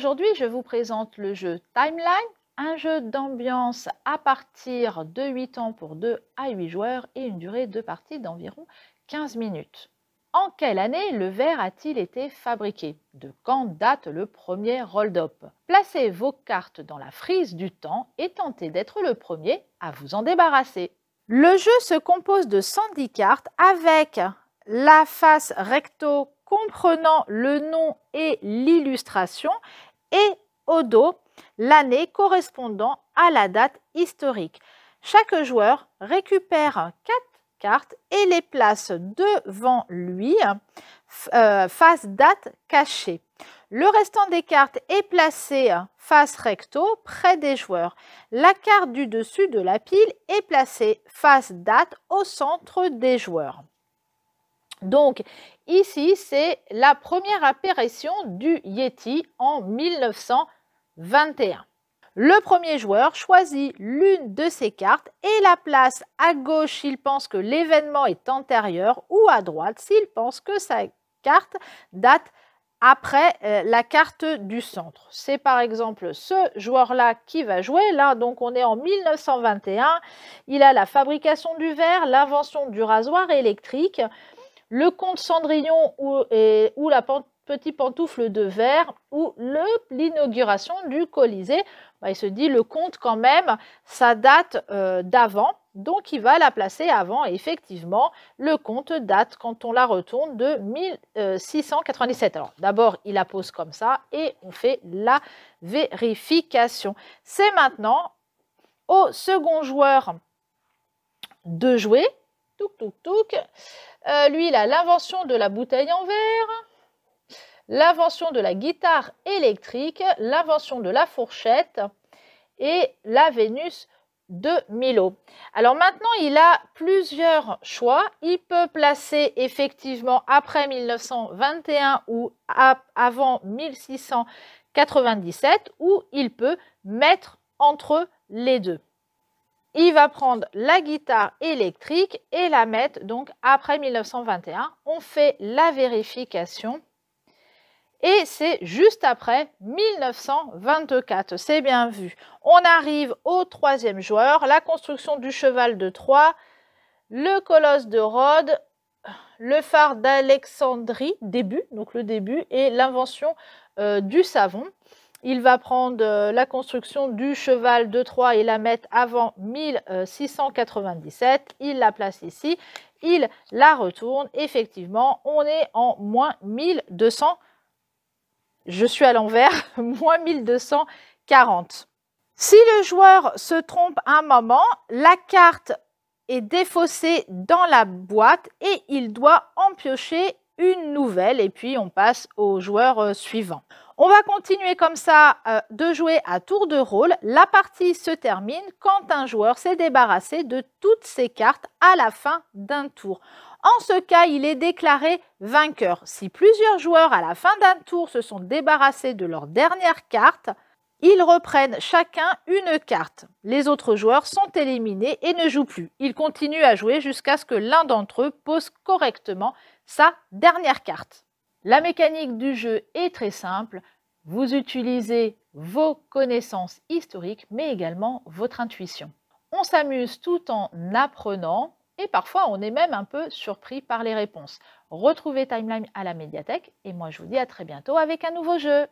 aujourd'hui, je vous présente le jeu Timeline, un jeu d'ambiance à partir de 8 ans pour 2 à 8 joueurs et une durée de partie d'environ 15 minutes. En quelle année le verre a-t-il été fabriqué? De quand date le premier hold-up? Placez vos cartes dans la frise du temps et tentez d'être le premier à vous en débarrasser. Le jeu se compose de 110 cartes avec la face recto comprenant le nom et l'illustration et au dos l'année correspondant à la date historique. Chaque joueur récupère 4 cartes et les place devant lui face date cachée. Le restant des cartes est placé face recto près des joueurs. La carte du dessus de la pile est placée face date au centre des joueurs. Donc ici, c'est la première apparition du Yeti en 1921. Le premier joueur choisit l'une de ces cartes et la place à gauche s'il pense que l'événement est antérieur ou à droite s'il pense que sa carte date après la carte du centre. C'est par exemple ce joueur-là qui va jouer. Là, donc, on est en 1921. Il a la fabrication du verre, l'invention du rasoir électrique, le comte Cendrillon ou la petite pantoufle de verre ou l'inauguration du Colisée. Il se dit le comte quand même, ça date d'avant, donc il va la placer avant. Et effectivement, le comte date, quand on la retourne, de 1697. Alors d'abord, il la pose comme ça et on fait la vérification. C'est maintenant au second joueur de jouer. Touk, touk, touk. Lui, il a l'invention de la bouteille en verre, l'invention de la guitare électrique, l'invention de la fourchette et la Vénus de Milo. Alors maintenant, il a plusieurs choix. Il peut placer effectivement après 1921 ou avant 1697 ou il peut mettre entre les deux. Il va prendre la guitare électrique et la mettre donc après 1921. On fait la vérification et c'est juste après 1924. C'est bien vu. On arrive au troisième joueur, la construction du cheval de Troie, le colosse de Rhodes, le phare d'Alexandrie, donc le début, et l'invention du savon. Il va prendre la construction du cheval de Troie et la mettre avant 1697. Il la place ici. Il la retourne. Effectivement, on est en moins 1200. Je suis à l'envers. Moins 1240. Si le joueur se trompe un moment, la carte est défaussée dans la boîte et il doit en piocher une nouvelle. Et puis, on passe au joueur suivant. On va continuer comme ça de jouer à tour de rôle. La partie se termine quand un joueur s'est débarrassé de toutes ses cartes à la fin d'un tour. En ce cas, il est déclaré vainqueur. Si plusieurs joueurs à la fin d'un tour se sont débarrassés de leur dernière carte, ils reprennent chacun une carte. Les autres joueurs sont éliminés et ne jouent plus. Ils continuent à jouer jusqu'à ce que l'un d'entre eux pose correctement sa dernière carte. La mécanique du jeu est très simple. Vous utilisez vos connaissances historiques, mais également votre intuition. On s'amuse tout en apprenant et parfois on est même un peu surpris par les réponses. Retrouvez Timeline à la médiathèque et moi je vous dis à très bientôt avec un nouveau jeu.